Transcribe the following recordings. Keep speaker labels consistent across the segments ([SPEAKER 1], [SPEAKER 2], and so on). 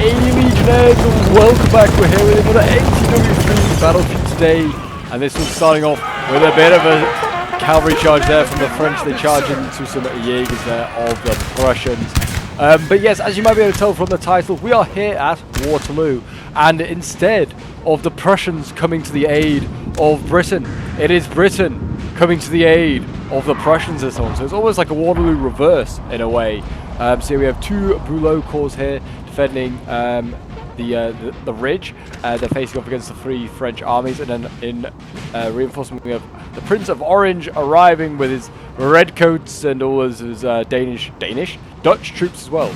[SPEAKER 1] Hey Legionnaires, and welcome back. We're here with another NTW3 battlefield today, and this one's starting off with a bit of a cavalry charge there from the French. They charge into some Jaegers there of the Prussians. But yes, as you might be able to tell from the title, we are here at Waterloo, and instead of the Prussians coming to the aid of Britain, it is Britain coming to the aid of the Prussians this one. So it's almost like a Waterloo reverse in a way. So here we have two Bülow corps here defending the ridge. They're facing off against the three French armies, and then in reinforcement we have the Prince of Orange arriving with his redcoats and all his Dutch troops as well.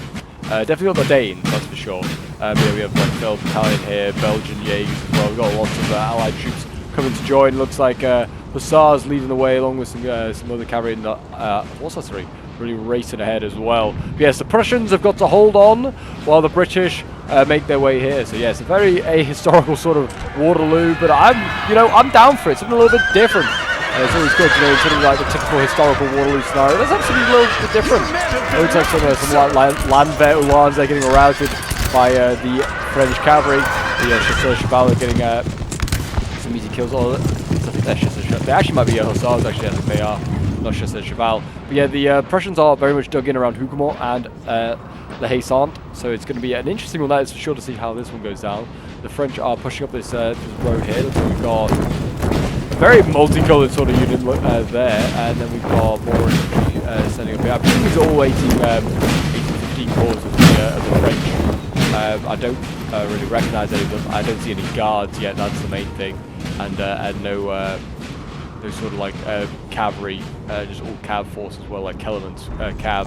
[SPEAKER 1] Definitely not the Danes, that's for sure. Yeah, we have like Bell Battalion here, Belgian Jaegers as well. We've got lots of allied troops coming to join. Looks like Hussars leading the way along with some other cavalry in the Warsaw 3. Really racing ahead as well. But yes, the Prussians have got to hold on while the British make their way here. So yes, a very historical sort of Waterloo, but I'm down for it. Something a little bit different. It's always good, sort of like the typical historical Waterloo scenario. That's actually a little bit different. It looks like some Landwehr Uhlans are getting routed by the French cavalry. The Chasseurs Cheval are getting some easy kills. I think they're Chasseurs Cheval. They actually might be Hussars, actually, I think they are. Not Chasseurs Cheval. But yeah, the Prussians are very much dug in around Hougoumont and Le Haye-Saint, so it's going to be an interesting one. That is for sure to see how this one goes down. The French are pushing up this road here. Looks like we've got a very multicolored sort of unit there, and then we've got more infantry standing up here. I believe these are all 1815 corps of the French. I don't really recognise any of them. I don't see any guards yet. That's the main thing, and no. Those sort of like cavalry, just all cav force as well, like Kellerman's cav.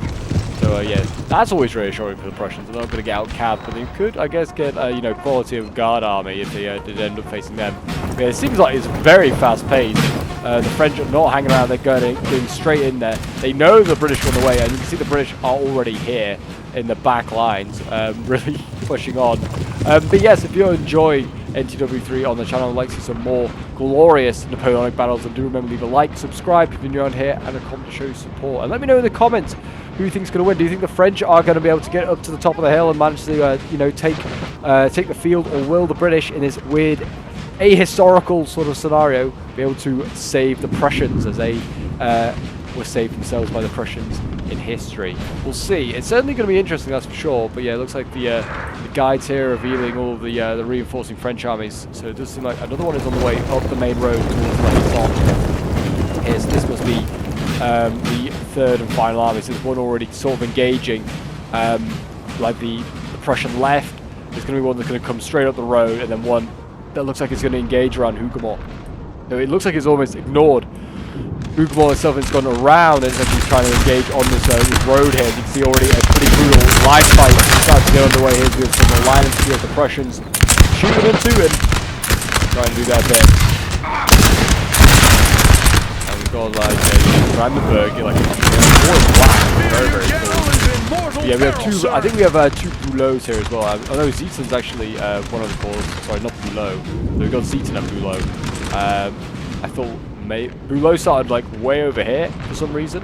[SPEAKER 1] So yeah, that's always reassuring for the Prussians. They're not going to get out cav, but they could, I guess, get quality of guard army if they did end up facing them. But yeah, it seems like it's very fast paced. The French are not hanging around; they're going straight in there. They know the British are on the way, and you can see the British are already here in the back lines, really pushing on. But yes, if you enjoy NTW3 on the channel and like to see some more glorious Napoleonic battles, and do remember to leave a like, subscribe if you're new on here, and a comment to show your support. And let me know in the comments who you think is going to win. Do you think the French are going to be able to get up to the top of the hill and manage to take the field, or will the British in this weird ahistorical sort of scenario be able to save the Prussians as they were saved themselves by the Prussians in history? We'll see. It's certainly going to be interesting, that's for sure. But yeah, it looks like the guides here revealing all of the reinforcing French armies. So it does seem like another one is on the way up the main road towards the Haye-Saint. Here, so this must be the third and final army. So there's one already sort of engaging, like the Prussian left. There's going to be one that's going to come straight up the road, and then one that looks like it's going to engage around Hougoumont. So it looks like it's almost ignored Hougoumont itself, has gone around and he's trying to engage on this road here. You can see already a pretty brutal line fight starting to get underway here with some alliance here of the Prussians shooting into and trying to do their bit. And we've got like Brandenburg, like very, very cool. Yeah, we have two. I think we have two Bülows here as well. I know Zieten's actually one of the corps. Sorry, not Bülow. So we've got Zieten and Bülow. I thought Bülow started like way over here for some reason,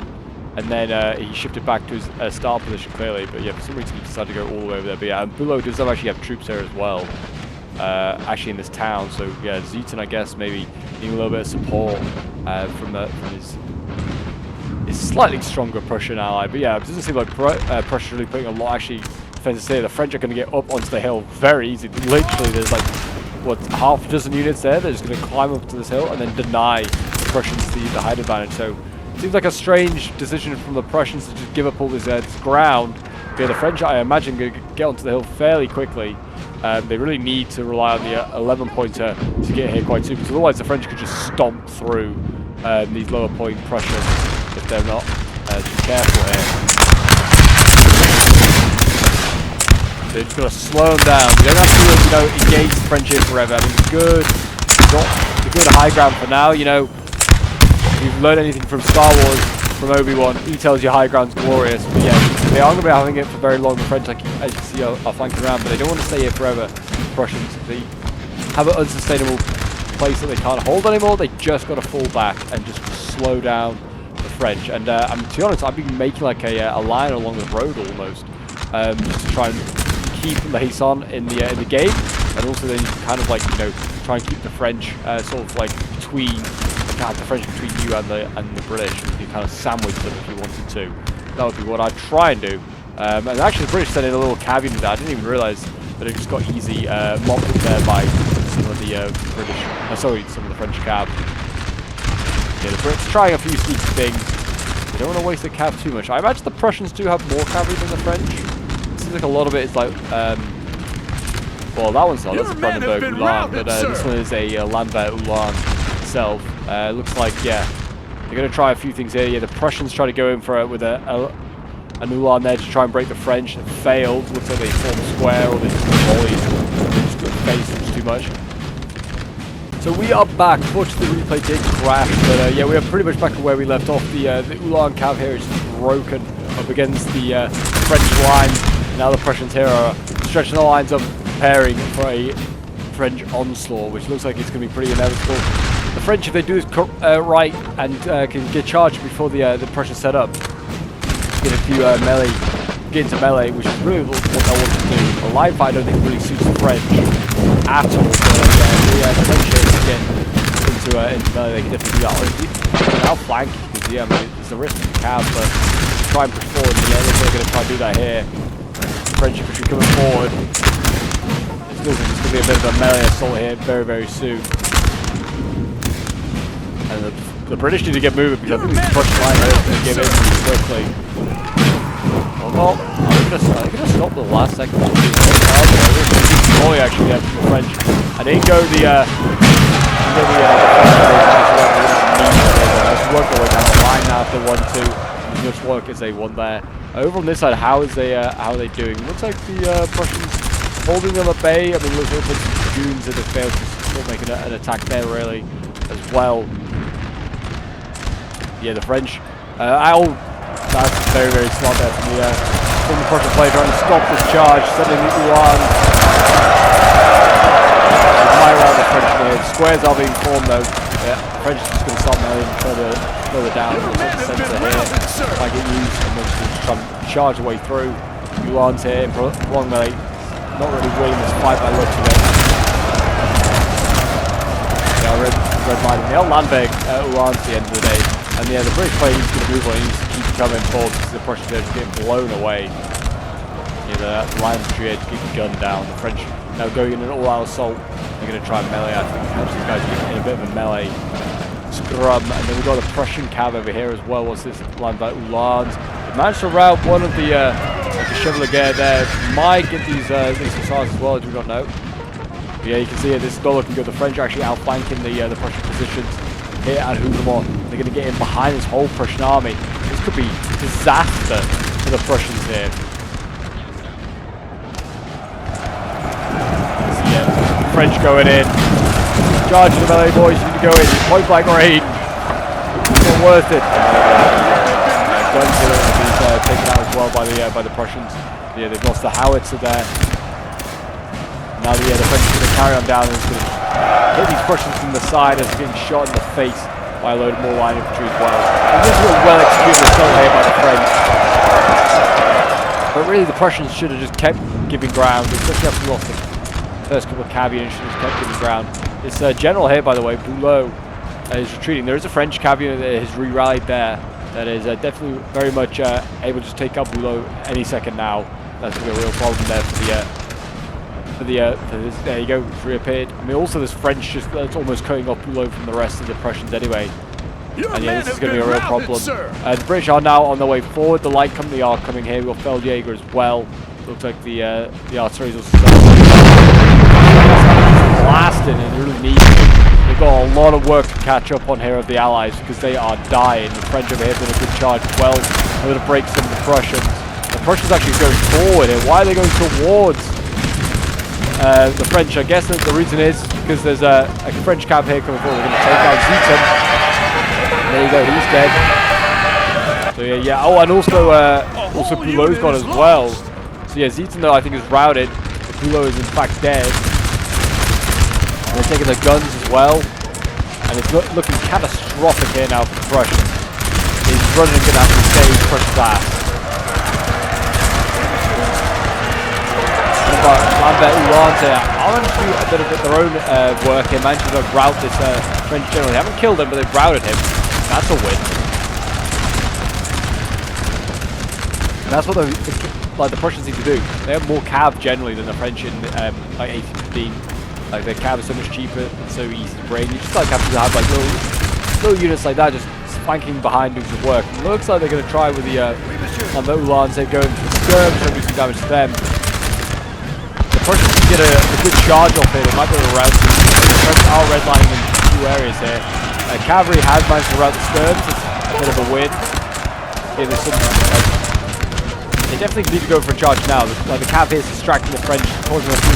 [SPEAKER 1] and then he shifted back to his start position clearly. But yeah, for some reason he decided to go all the way over there. But yeah, and Bülow does actually have troops there as well, actually in this town. So yeah, Zieten, I guess, maybe needing a little bit of support from his slightly stronger Prussian ally. But yeah, it doesn't seem like Prussia's really putting a lot actually defenses here. The French are going to get up onto the hill very easy. Literally, there's like what, half a dozen units there. They're just going to climb up to this hill and then deny the Prussians the height advantage. So it seems like a strange decision from the Prussians to just give up all this ground. But yeah, the French, I imagine, going to get onto the hill fairly quickly. They really need to rely on the 11 pointer to get here quite soon, because otherwise the French could just stomp through these lower point Prussians if they're not too careful here. So you've got to slow them down. You don't have to, engage the French here forever. I mean, it's good. You've got the good high ground for now. If you've learned anything from Star Wars, from Obi-Wan, he tells you high ground's glorious. But yeah, they aren't going to be having it for very long. The French, like as you see, are flanking around, but they don't want to stay here forever. The Prussians, they have an unsustainable place that they can't hold anymore. They just got to fall back and just slow down the French. And to be honest, I've been making like a line along the road almost, just to try and keep lace on in the game, and also then you can kind of like, you know, try and keep the French sort of like between the French between you and the British. You can kind of sandwich them if you wanted to. That would be what I'd try and do. And actually the British sent in a little caveat to that. I didn't even realise that it just got easy mocked up there by some of the British, sorry, some of the French cav. Yeah, the Brits trying a few sneaky things. They don't want to waste the cav too much. I imagine the Prussians do have more cavalry than the French. It seems like a lot of it is like, well, that one's not. That's a Brandenburg Ulan, but this one is a Landwehr Ulan itself. Looks like, yeah, they're going to try a few things here. Yeah, the Prussians try to go in for it with an Ulan there to try and break the French. It failed. Looks like they formed a square, or they just volleyed. They just couldn't face them too much. So we are back. Fortunately, the replay did crash, but yeah, we are pretty much back to where we left off. The Ulan cav here is broken up against the French line. Now the Prussians here are stretching the lines up, preparing for a French onslaught, which looks like it's going to be pretty inevitable. The French, if they do this right and can get charged before the Prussians set up, get a few get into melee, which is really what I want to do. A line fight I don't think really suits the French at all. But the French here to get into melee, they can definitely do that. Or out flank, because yeah, I mean, there's a risk to the cav, but try and push forward. Yeah, they're going to try and do that here. The French infantry coming forward. It's going to be a bit of a melee assault here very, very soon. And the British need to get moving because I think this Prussian line here is going to give in quickly. Well, I'm going to stop the last second. Actually, yeah, from the French. I didn't go the work their way down the line now if they want to. Just work as they want there. Over on this side, how are they doing? Looks like the Prussians holding them at bay. I mean, looks like some goons that have failed to still make an attack there really as well. Yeah, the French. That's very, very smart there from the Prussian player trying to stop this charge, sending the Ulan. The French here. Squares are being formed though. Yeah, the French are just going to start mailing further down. Looks like the centre here. Try to get used and then just try and charge the way through. Ulan's here in prolonged melee. Not really winning this fight by looks of it. Yeah, red lining. The old Landberg Ulan's at the end of the day. And yeah, the British player needs to move on. He needs to keep coming forward because the Prussians are just getting blown away. Yeah, the line infantry here to keep the gun down. The French now going in an all-out assault. They're going to try melee. I think these guys are getting in a bit of a melee scrum. And then we've got a Prussian cav over here as well. What's this line by Ulans? They managed to rout one of the Chevalier there. Might get these hussars as well, I do not know. But yeah, you can see here, this is not looking good. The French are actually outflanking the Prussian positions here at Houlemont. They're going to get in behind this whole Prussian army. This could be disaster for the Prussians here. So yeah, French going in. Charging the melee boys, you need to go in. Point blank range. It's not worth it. Guns are going to be taken out as well by the Prussians. Yeah, they've lost the howitzer there. Now the French are going to carry on down and it's going to hit these Prussians from the side as they're getting shot in the face by a load of more line infantry as well. And this is a well-executed assault here by the French. But really the Prussians should have just kept giving ground, especially after we lost the first couple of cav units, should have just kept giving ground. This general here, by the way, Boulot, is retreating. There is a French cav unit that has re-rallied there. That is definitely very much able to take out Boulot any second now. That's going to be a real problem there for this. There you go, it's reappeared. I mean, also this French that's almost cutting off Boulot from the rest of the Prussians anyway. And yeah, this is going to be a real problem. The British are now on their way forward. The light company are coming here. We've got Feldjäger as well. Looks like the artillery is also blasting and really needed. They've got a lot of work to catch up on here of the Allies because they are dying. The French over here have done a good charge as well. They're going to break some of the Prussians. The Prussians actually going forward here. Why are they going towards the French? I guess that the reason is because there's a French cav here coming forward. They're going to take out Zieten. There you go, he's dead. So yeah. Oh, and also Boulot's gone as well. So yeah, Zieten though I think is routed. But Boulot is in fact dead. And they're taking the guns as well. And it's looking catastrophic here now for the Prussians. He's running going to have to save Prussia's ass. but Lambert Uhlans here are managed to do a bit of their own work here, managed to rout this French general. They haven't killed him, but they've routed him. That's a win. And that's what the Prussians need to do. They have more cav generally than the French in like 1815. Like their cav is so much cheaper and so easy to bring. You just like have to have like little units like that just flanking behind doing some work. It looks like they're going to try with the Uhlans. They're going for skirms, trying to do some damage to them. The Prussians can get a good charge off here. They might be able to rout them. The French are redlining in two areas here. Cavalry has managed to rout the skirms. It's a bit of a win. Yeah, there's some, they definitely need to go for a charge now. The cav here is distracting the French, causing them to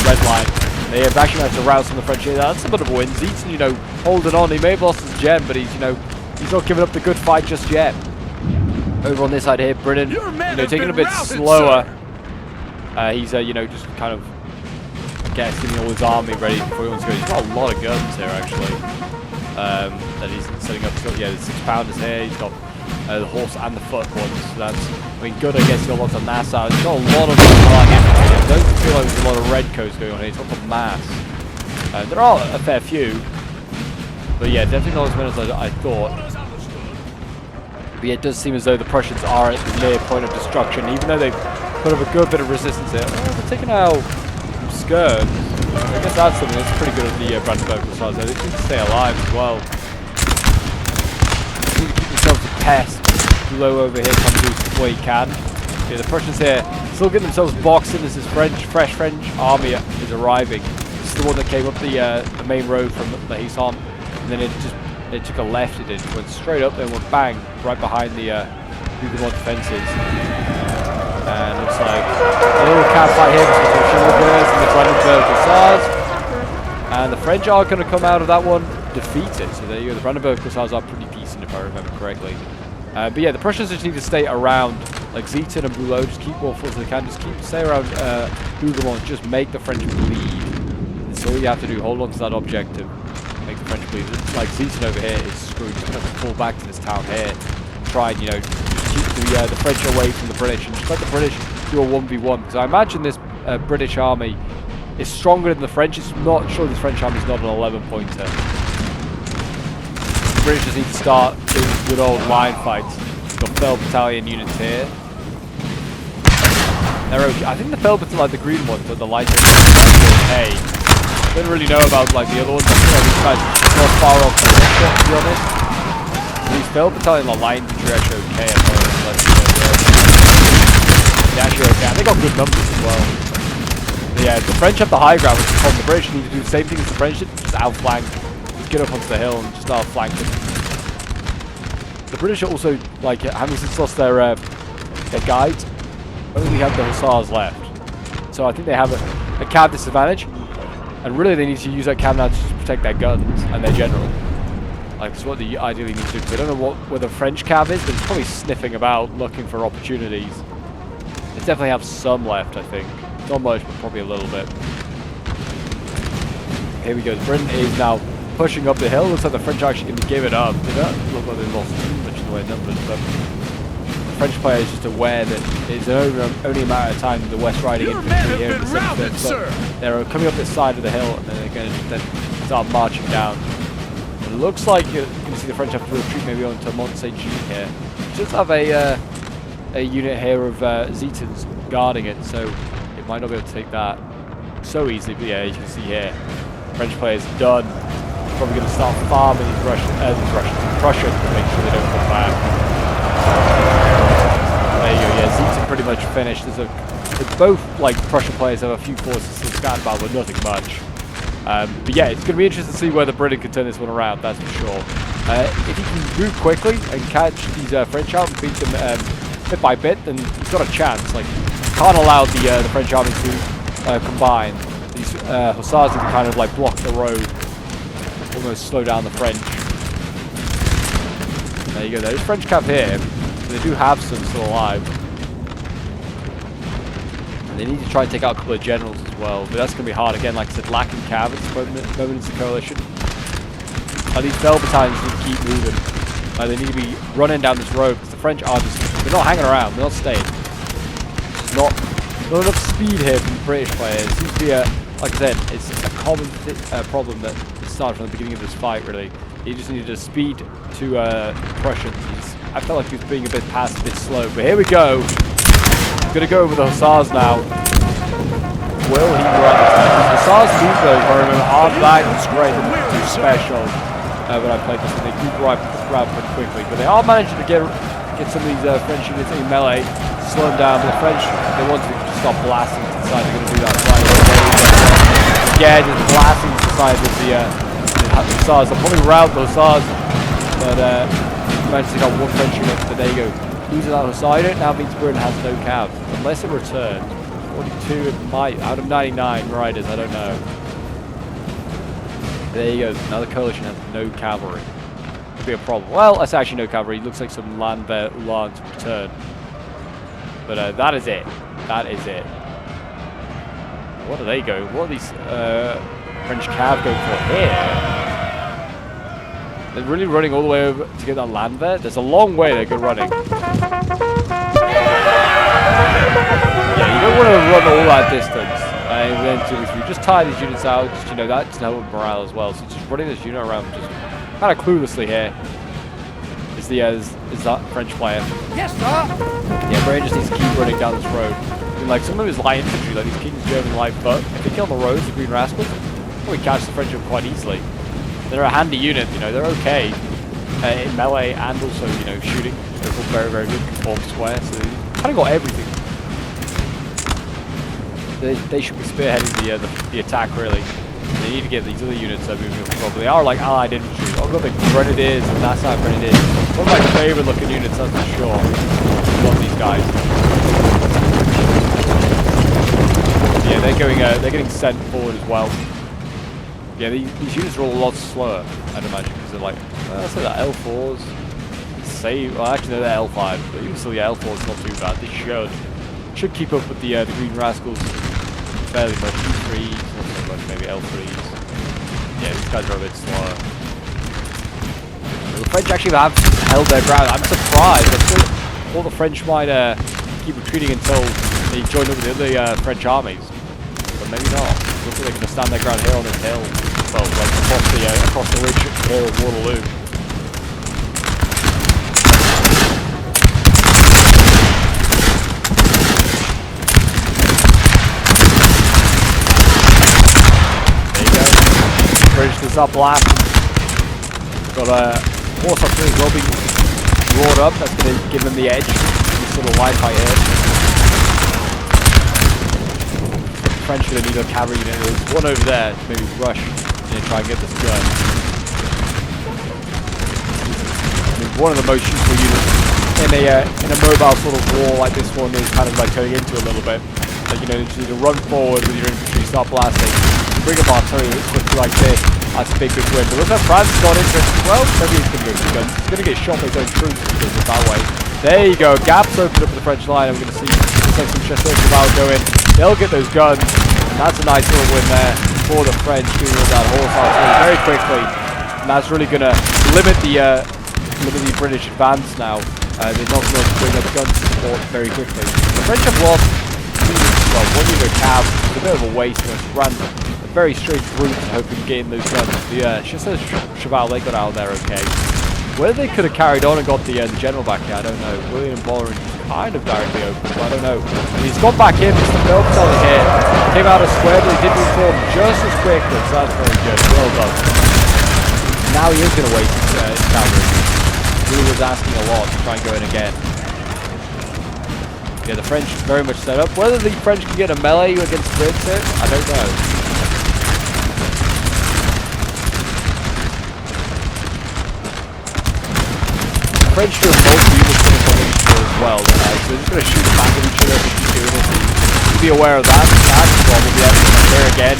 [SPEAKER 1] redline. They have actually managed to rout some of the French here. That's a bit of a win. Zieten, holding on. He may have lost his gem, but he's not giving up the good fight just yet. Over on this side here, Britain, taking a bit slower. He's, just kind of getting all his army ready before he wants to go. He's got a lot of guns here, actually, that he's setting up. He's got, the 6-pounders here. He's got the horse and the foot ones. So that's, good, I guess. He's got lots on that side. He's got a lot of infantry. I don't feel like there's a lot of redcoats going on here. He's got the mass. There are a fair few, but yeah, definitely not as many as I thought. But yeah, it does seem as though the Prussians are at the near point of destruction, even though they've put up a good bit of resistance here. They're taking out skirms. I guess that's something that's pretty good at the Brandenburg Hussars. They need to stay alive as well. They need to keep themselves a pest. Low over here, come do what he can. Yeah, the Prussians here still getting themselves boxed in as this fresh French army is arriving. This is the one that came up the main road from the Hisson, and then it took a left, it went straight up, then went bang, right behind the Huguenot defences. And looks like a little cav fight here between the Chivalries and the Brandenburg Hussars. And the French are going to come out of that one defeated. So there you go, the Brandenburg Hussars are pretty decent if I remember correctly. But yeah, the Prussians just need to stay around, like Zieten and Bülow, just keep more force as they can, stay around Huguenot, just make the French bleed. That's all you have to do, hold on to that objective. Make the French bleed. Like Zieten over here is screwed. He's going to have to fall back to this town here. Try and, just keep the French away from the British and just let the British do a 1v1. Because I imagine this British army is stronger than the French. It's not sure this French army is not an 11-pointer. The British just need to start doing good old line fights. We've got Fell Battalion units here. They're okay. I think the Fell Battalion, like the green ones, are the lighter. Okay. Don't really know about like the other ones. I feel like these guys are more far off the picture, to be honest. These Fell Battalion line infantry are actually okay. They're actually okay. And they got good numbers as well. But yeah, the French have the high ground, which is the problem. The British need to do the same thing as the French did, just outflank. Just get up onto the hill and just outflank them. The British are also, like, having since lost their guides, only have the Hussars left. So I think they have a cav disadvantage. And really they need to use that cav now to protect their guns and their general. Like, that's what they ideally need to do. Because I don't know where the French cav is, but it's probably sniffing about, looking for opportunities. They definitely have some left, I think. Not much, but probably a little bit. Here we go. Britain is now pushing up the hill. Looks like the French are actually going to give it up. They don't look like they've lost too much in the way of numbers, but the French player is just aware that it's only a matter of time that the West Riding infantry here in the 75th. They're coming up this side of the hill, and then they're going to then start marching down. It looks like you can see the French have to retreat maybe onto Mont Saint-Jean here. Just have a unit here of Zietens guarding it, so it might not be able to take that so easily. But yeah, as you can see here, French player's done. Probably going to start farming these Prussians to make sure they don't come back. There you go. Yeah, Zieten pretty much finished. There's both like Prussian players have a few forces still scattered about, but nothing much. But yeah, it's going to be interesting to see whether Britain can turn this one around, that's for sure. If he can move quickly and catch these French out and beat them bit by bit, then he's got a chance. Like, can't allow the French army to combine. These Hussars can kind of like block the road, almost slow down the French. There you go, there's French cav here, so they do have some still alive. They need to try and take out a couple of generals as well, but that's going to be hard. Again, like I said, lacking cav at this moment in the coalition. These Bell battalions need to keep moving. They need to be running down this road, because the French are just, they're not hanging around, they're not staying. Not Not enough speed here from the British players. It seems to be like I said, it's a common problem that started from the beginning of this fight, really. He just needed to speed to Prussians. I felt like he was being a bit fast, a bit slow. But here we go. I'm going to go over the Hussars now. Will he run? Hussars move though, if I remember. Aren't that great. They're too special. When I played this, and they move around pretty quickly. But they are managing to get some of these French units in melee, slow them down. But the French, they want to stop blasting to the side. They're going to do that right away. Again, just blasting to the side with the Hussars. They'll probably rout the Hussars. But managed to get one French unit. But there you go. Losing that Hussar unit now means Britain has no cav. Unless it returns. 42 it might, out of 99 riders, I don't know. There you go, another coalition has no cavalry. Could be a problem. Well, that's actually no cavalry. It looks like some land Ulans return. But that is it. That is it. What are they going? What are these French cav going for here? They're really running all the way over to get that land there. There's a long way they go running. Yeah, you don't want to run all that distance. And then if you just tire these units out, just, you know, that doesn't help with morale as well. So just running this unit around just kind of cluelessly here is that French player.
[SPEAKER 2] Yes, sir.
[SPEAKER 1] Yeah, Brian just needs to keep running down this road. I mean, like some of his light infantry, like these King's German light foot, if they kill on the roads, the Green Rascals, probably catch the French up quite easily. They're a handy unit, you know, they're okay in melee and also, you know, shooting. They're all very, very good, conform square, so they kind of got everything. They should be spearheading the attack, really. They need to get these other units moving properly. They are like allied infantry. I've got the Grenadiers and that's how Grenadiers. One of my favourite looking units, that's for sure. I love these guys. Yeah, they're getting sent forward as well. Yeah, these units are all a lot slower, I'd imagine, because they're like, let's say that L4s. Well, actually, no, they're L5, but even still, yeah, L4's not too bad. They should keep up with the Green Rascals fairly much. E3s, not so much, maybe L3s. Yeah, these guys are a bit slower. Well, the French actually have held their ground. I'm surprised. I thought all the French might keep retreating until they join up with the other French armies, but maybe not. Looks like they're going to stand their ground here on this hill. Well, like across the ridge here of Waterloo. Bridge to stop blast. Got a horse artillery as well being roared up. That's going to give them the edge. This sort of line fight here. The French are going to need a cavalry unit. There's one over there. Maybe rush and try and get this gun. I mean, one of the most useful units in a mobile sort of war like this one is kind of like turning into a little bit. Like, you know, you just need to run forward with your infantry, start blasting. Bring up artillery quickly like this. That's a big win. But look how France got into it. Well, maybe he's going to go for guns. He's going to get shot by his own troops if he does it that way. There you go. Gaps open up with the French line. I'm going to see looks like some Chasseurs Cheval go in. They'll get those guns. And that's a nice little win there for the French doing with that horse artillery very quickly. And that's really going to limit the British advance now. They're not going to bring up gun support very quickly. The French have lost one unit cab. It's a bit of a waste. It's random. A very straight route hoping to gain those guns. The Chasseurs Cheval, they got out there okay. Whether they could have carried on and got the general back here, I don't know. William Bollering kind of directly open, but I don't know. And he's gone back in. Mr. Milton here. Came out of square, but he did reform just as quickly. So that's very good. Well done. Now he is going to waste his cavalry. He was asking a lot to try and go in again. Yeah, the French very much set up. Whether the French can get a melee against Brits here, I don't know. The French do both units coming from each other as well, so they're just going to shoot back at each other if they keep doing it. So be aware of that. That's probably everything there again.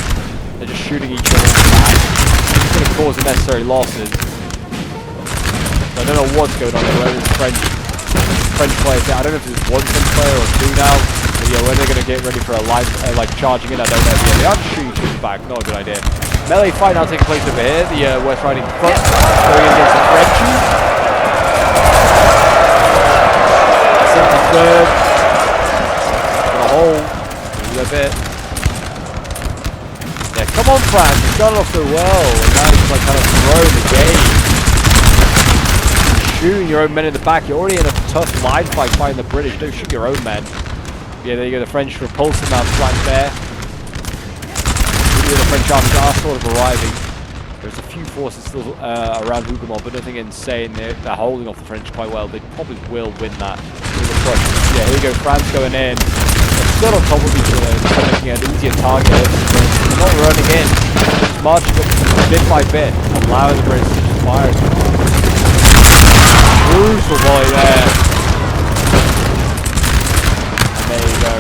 [SPEAKER 1] They're just shooting each other back. It's going to cause unnecessary losses. So I don't know what's going on there, whether it's French players. I don't know if there's one French player or two now. But yeah, when they're going to get ready for a live, like charging in, I don't know. But yeah, they are shooting each other back. Not a good idea. Melee fight now taking place over here. The West Riding front going against the Frenchies. 73rd. Got a whole their bit. Yeah, come on, France. You started off so well, and now you've like kind of thrown the game. Shooting your own men in the back. You're already in a tough line fight fighting the British. Don't shoot your own men. Yeah, there you go. The French repulsing that flank there. The French armies are sort of arriving. There's a few forces still around Hougoumont, but nothing insane. They're holding off the French quite well. They probably will win that. Yeah, here you go. France going in. They're still on top of each other. They're making an easier target. They're not running in. Just marching up bit by bit, allowing the Brits to just fire. Brutal volley there. And there you go.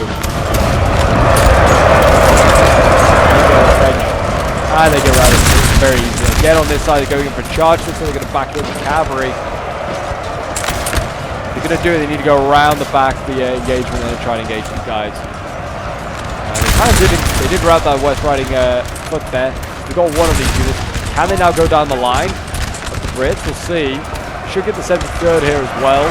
[SPEAKER 1] And they get around it very easily. Again on this side, they're going in for charge. Looks like they're going to back in the cavalry. They're going to do it. They need to go around the back of the engagement and then try and engage these guys. They kind of did route that West Riding foot there. They got one of these units. Can they now go down the line of the Brits? We'll see. Should get the 73rd here as well.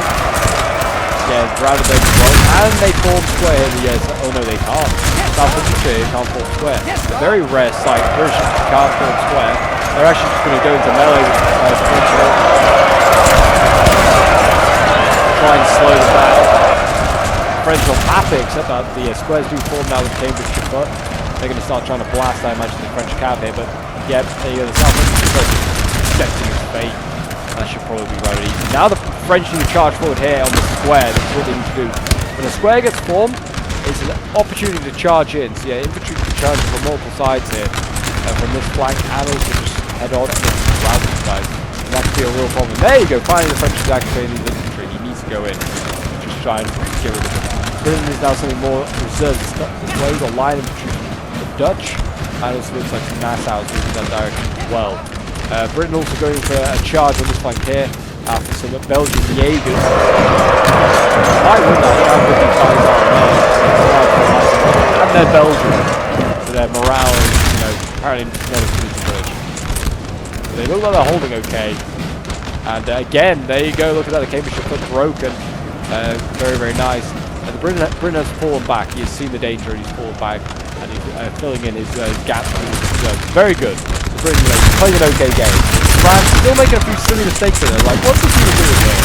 [SPEAKER 1] Yeah, routed them as well. And they form square here. Yes. Oh no, they can't. South Infantry can't form square. It's a very rare sight. British can't form square. They're actually just going to go into melee with try and slow them down. French are happy, except that the squares do form now with Cambridgeshire foot. They're going to start trying to blast, I imagine, the French cav here. But yeah, there you go. The South Infantry foot expecting its fate. That should probably be rather easy. Now the French need to charge forward here on the square. That's what they need to do. When a square gets formed, it's an opportunity to charge in. So yeah, infantry can charge from multiple sides here. From this flank and also just head on and round these guys. And that could be a real problem. There you go. Finally the French is activating these infantry. He needs to go in. Just try and get rid of it. Britain is now something more reserved. This way we've got line infantry from the Dutch. And also looks like some Nassau's moving that direction as well. Britain also going for a charge on this flank here after some Belgian Jaegers. Might win that, how good these guys are. And they're Belgian, so their morale is, you know, apparently not as good as the British. But they look like they're holding okay. And again, there you go, look at that, the Cambridgeshire foot broken. Very, very nice. And the Britain has fallen back. He's seen the danger and he's fallen back. And he's filling in his gaps. Very good. Britain playing an okay game. France still making a few silly mistakes in it. Like, what's this unit doing here?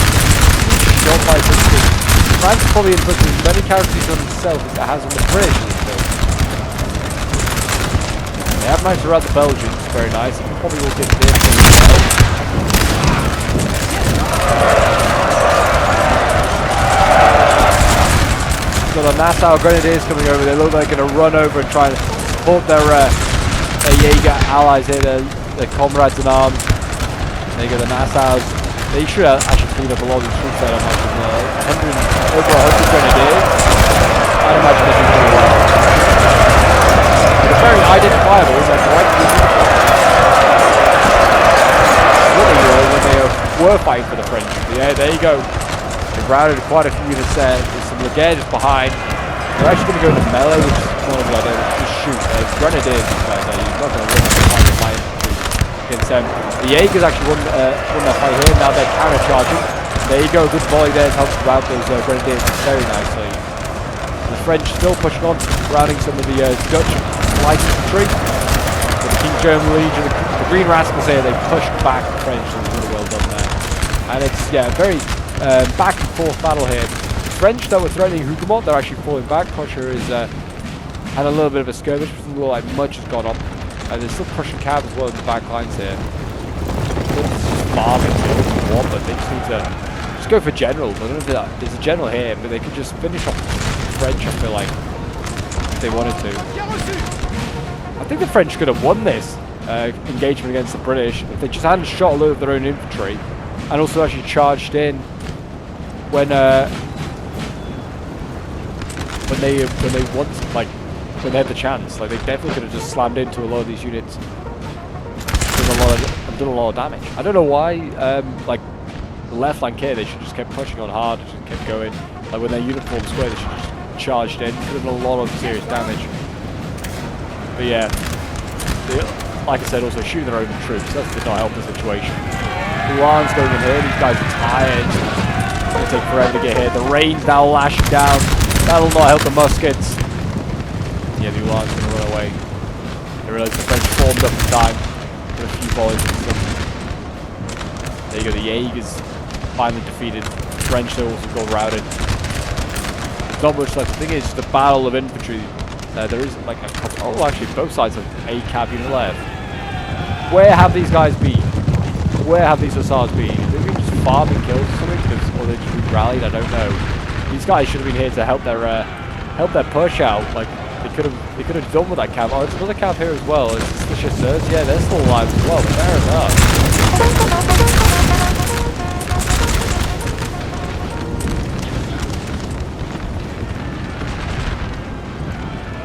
[SPEAKER 1] Shot by Britain. France probably inflicted as many casualties on himself as it has on the British in this film. They have managed to rout the Belgians. Very nice. And probably will get this as well. So the Nassau Grenadiers coming over. They look like they're going to run over and try and support their Jaeger allies here, their comrades in arms. There you go, the Nassaus. They should actually clean up a lot of these troops there. I imagine over 100 grenadiers. I'd imagine they do pretty well. It's very identifiable, isn't it? What they were when they were fighting for the French. Yeah, there you go. They've routed quite a few units there. There's some Legage just behind. They're actually going to go into melee, which is one of the ideas. Just shoot. Grenadiers, you're not going to win the fight against them. The Jaegers actually won that fight here. Now they're counter-charging. There you go, good volley there to help rout those Grenadiers very nicely. The French still pushing on, routing some of the Dutch light infantry. But the King German Legion, the Green Rascals here, they pushed back the French. So it was really well done there. And it's, yeah, very back and forth battle here. French that were threatening Hougoumont, they're actually falling back. Prussia is had a little bit of a skirmish, but doesn't look like much has gone on. There's still Prussian cav as well in the back lines here. It's just farming but they just need to just go for generals. I don't know if there's a general here, but they could just finish off the French, I feel like, if they wanted to. I think the French could have won this engagement against the British if they just hadn't shot a load of their own infantry and also actually charged in when they want, like, when they had the chance. Like, they definitely could have just slammed into a lot of these units, done a lot of damage. I don't know why, like, the left flank here, they should just kept pushing on hard, just kept going. Like, when their uniform square, they should just charged in, could have done a lot of serious damage. But yeah, like I said, also shooting their own troops, that did not help the situation. Ulan's going in here, these guys are tired. It's going to take forever to get here. The rain's now lashing down. That'll not help the muskets. yeah, the Ulan's going to run away. They realise the French formed up in time with a few volleys and stuff. There you go, the Jaegers finally defeated. The French, they also got routed. There's not much left. The thing is, the battle of infantry, there is like a couple, oh actually both sides have a cav unit left. Where have these guys been? Where have these hussars been? Have they been just farming kills or something? Or they just rallied? I don't know. These guys should have been here to help their push out. Like they could have done with that cav. Oh, there's another cav here as well. Is this the chasseurs? Yeah, they're still alive as well. Fair enough.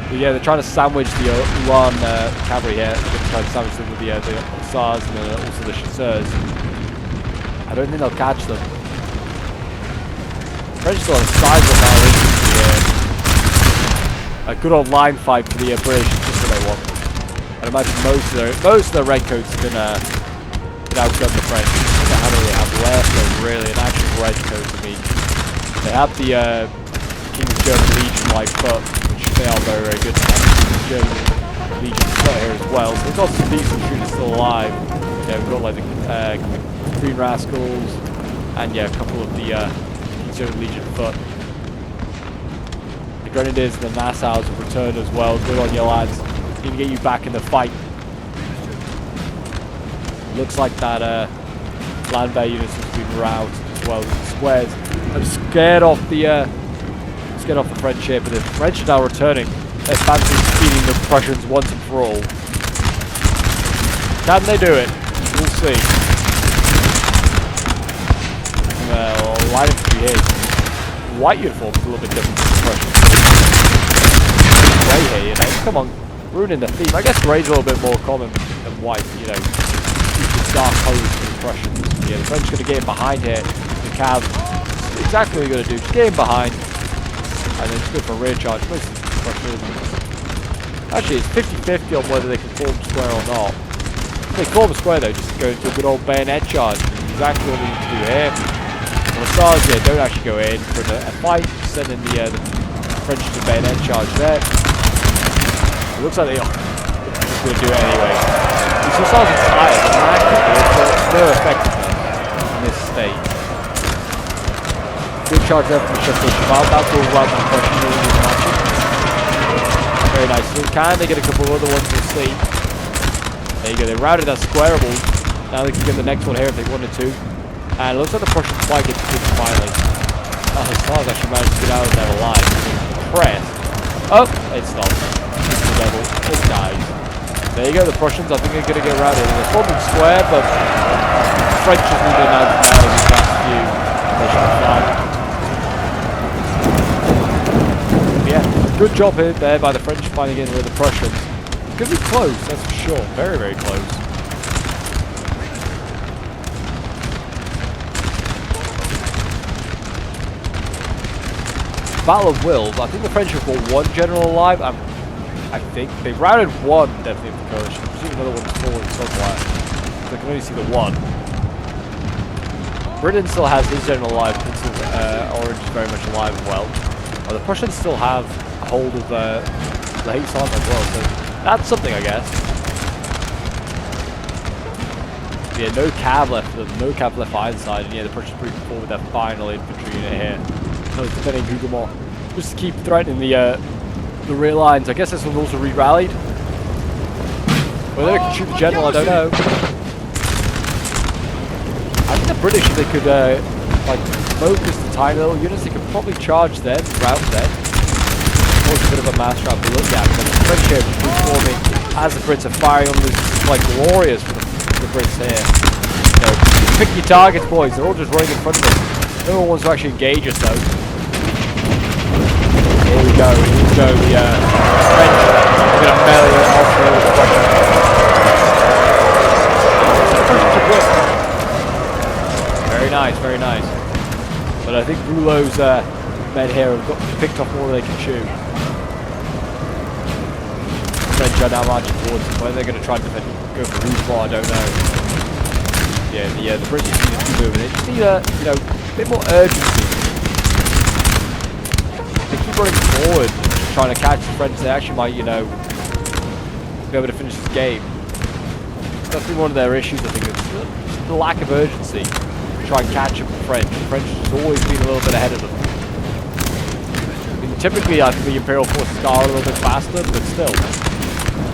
[SPEAKER 1] But yeah, they're trying to sandwich the Ulan cavalry here. They're trying to sandwich them with the hussars and also the chasseurs. I don't think they'll catch them. French still have a sizable amount of infantry. A good old line fight for the British is just what they want. I'd imagine most of the redcoats can outgun the French. I don't know how they have left though, really, an actual redcoat. I mean, they have the King's German Legion-like foot, which they are very, very good at. German Legion foot here as well. So we've got some decent shooters still alive. Yeah, we've got like the Green Rascals, and yeah, a couple of the King's German Legion foot. The Grenadiers and the Nassaus have returned as well. Good on you lads. Need to get you back in the fight. Looks like that landwehr units has been routed as well. The squares have scared off the French here, but the French are now returning. They're fancy defeating the Prussians once and for all. Can they do it? We'll see. Well, light infantry here. White uniform is a little bit different from the Prussians. Grey here, you know. Come on, ruining the theme. I guess grey's a little bit more common than white, you know. The dark colours for the Prussians. Yeah, the French are going to get in behind here. The cav, exactly what you're going to do. Just get in behind, and then just go for a rear charge. Most of the Prussians. Actually, it's 50-50 on whether they can form square or not. If they form square though, just go into a good old bayonet charge. Exactly what we need to do here. The stars here don't actually go in for a fight. Send in the French to bayonet charge there. It looks like they're just going to do it anyway. These hussars are tired, but they're actually good, but no effectiveness in this state. Good charge there from the Chateau Cheval. That will run the Prussian really in action. Very nice. So can they get a couple of other ones? We'll see. There you go. They routed that squareable. Now they can get the next one here if they wanted to. And it looks like the Prussians might get to finally. Oh, hussars actually managed to get out of there alive. Press. Oh, it stopped. It's the devil. It dies. There you go. The Prussians, I think, are going to get routed. They're forming square, but the French just need to announce now these last few. They should fly. Yeah, good job here there by the French finding in with the Prussians. It's going to be close, that's for sure. Very, very close. Battle of Wills. I think the French have got one general alive. I think they routed one definitely of the coalition. I presume another one's falling somewhere. So I can only see the one. Britain still has his general alive. Orange is very much alive as well. The Prussians still have a hold of the Hayson as well, so that's something, I guess. Yeah, no cav left for them, no cav left either side, and yeah, the Prussians moving forward with their final infantry unit here. So it's defending Hougoumont, just to keep threatening the rear lines. I guess this one's also re-rallied. Whether they can shoot the general, I don't know. I think the British, if they could like focus the tiny little units, they could probably charge them, rout them. It was a bit of a mass trap to look at, but the French here just reforming as the Brits are firing on this, like glorious for the Brits here. So, pick your targets, boys. They're all just running in front of us. No one wants to actually engage us, though. Here we go. Here we go. The French are going to melee it off here with the Prussians. Very nice, very nice. But I think Rouleau's men here have got picked off more than they can chew. The French are now marching towards them. Whether they're going to try and defend, go for Hougoumont, I don't know. Yeah, the British need to keep moving. They just need a bit more urgency. They keep running forward. trying to catch the French, they actually might, you know, be able to finish this game. That's been one of their issues, I think, it's the lack of urgency to try and catch up the French. The French has always been a little bit ahead of them. I mean, typically, I think the Imperial forces are a little bit faster, but still.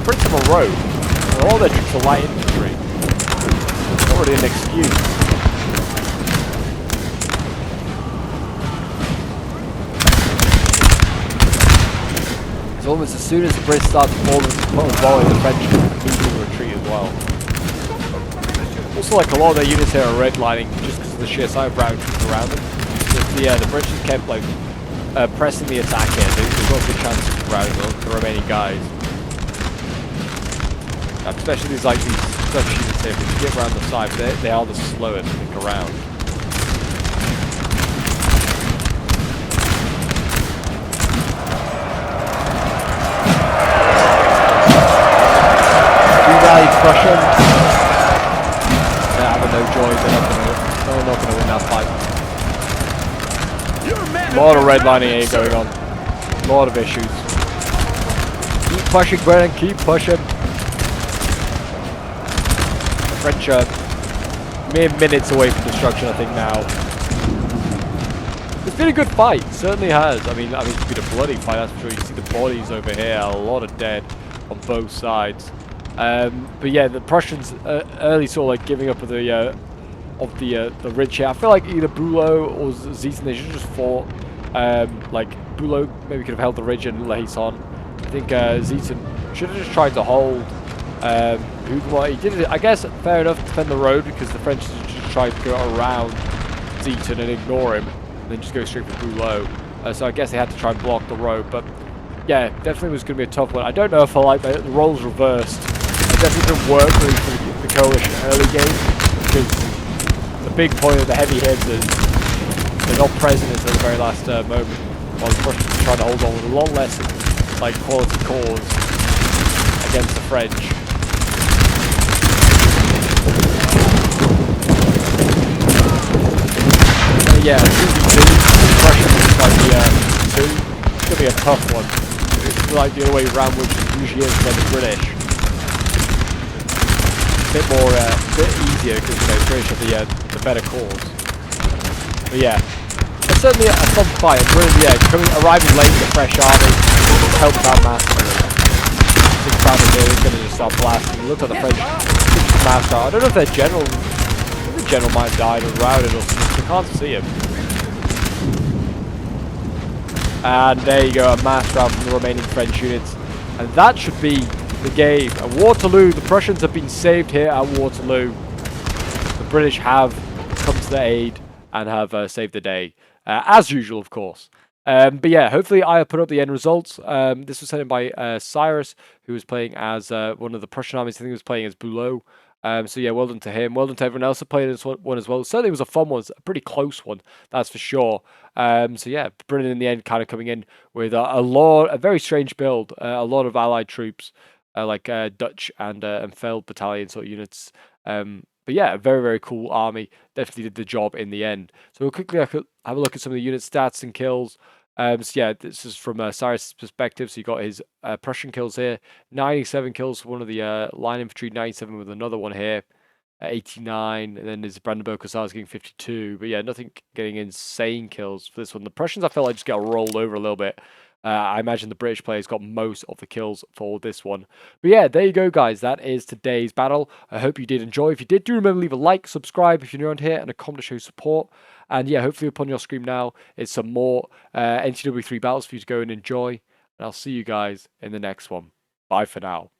[SPEAKER 1] Brits on a road, and all their troops are light infantry. It's not really an excuse. It's almost as soon as the Brits start to fall into the volley, the French immediately retreat as well. Also, like, a lot of their units here are redlining just because of the sheer size of ground around them. The Brits just kept, like, pressing the attack here. They've got good chances of routing the remaining guys. Especially these Dutch units here, if you get around the side, they are the slowest to think around. Prussia. They're having no joy. They're not going to win that fight. A lot of redlining here going on. A lot of issues. Keep pushing, Brennan. Keep pushing. The French are mere minutes away from destruction, I think, now. It's been a good fight. It certainly has. I mean, it's been a bloody fight, that's for sure. You see the bodies over here. A lot of dead on both sides. But yeah, the Prussians early sort of like giving up of the ridge here. I feel like either Bülow or Zieten, they should just fought. Like Bülow maybe could have held the ridge and Lehisson. I think Zieten should have just tried to hold. He did it, I guess, fair enough to defend the road because the French just tried to go around Zieten and ignore him, and then just go straight for Bülow. So I guess they had to try and block the road, but yeah, definitely was going to be a tough one. I don't know if I like the roles reversed. It definitely didn't work really for the coalition early game because the big point of the heavy hits is they're not present until the very last moment, while the Prussians are trying to hold on with a lot less like quality cause against the French. Yeah, the Prussians like the 2. It's going to be a tough one. It's like the other way around, which usually is for the British. Bit easier because the British have the better cause. But yeah, it's certainly a fun fight. And really, arriving late with a fresh army helps out massively. Big crowd here is going to just start blasting. Look at the French mass out. I don't know if their general, the general might have died or routed or something. I can't see him. And there you go, a mass rout from the remaining French units, and that should be the game. At Waterloo, the Prussians have been saved here at Waterloo. The British have come to their aid and have saved the day, as usual, of course. But yeah, hopefully I put up the end results. This was sent in by Cyrus, who was playing as one of the Prussian armies. I think he was playing as Bülow. So yeah, well done to him. Well done to everyone else that played this one as well. Certainly it was a fun one. It was a pretty close one, that's for sure. So yeah, Britain in the end kind of coming in with a very strange build. A lot of allied troops, like Dutch and Feld battalion sort of units. But yeah, a very, very cool army. Definitely did the job in the end. So we'll quickly have a look at some of the unit stats and kills. So yeah, this is from Cyrus' perspective. So you got his Prussian kills here. 97 kills for one of the line infantry, 97 with another one here. 89, and then there's Brandenburg Hussars getting 52. But yeah, nothing getting insane kills for this one. The Prussians, I felt like just got rolled over a little bit. I imagine the British players got most of the kills for this one. But yeah, there you go, guys. That is today's battle. I hope you did enjoy. If you did, do remember to leave a like, subscribe if you're new around here, and a comment to show support. And yeah, hopefully upon your screen now is some more NTW3 battles for you to go and enjoy. And I'll see you guys in the next one. Bye for now.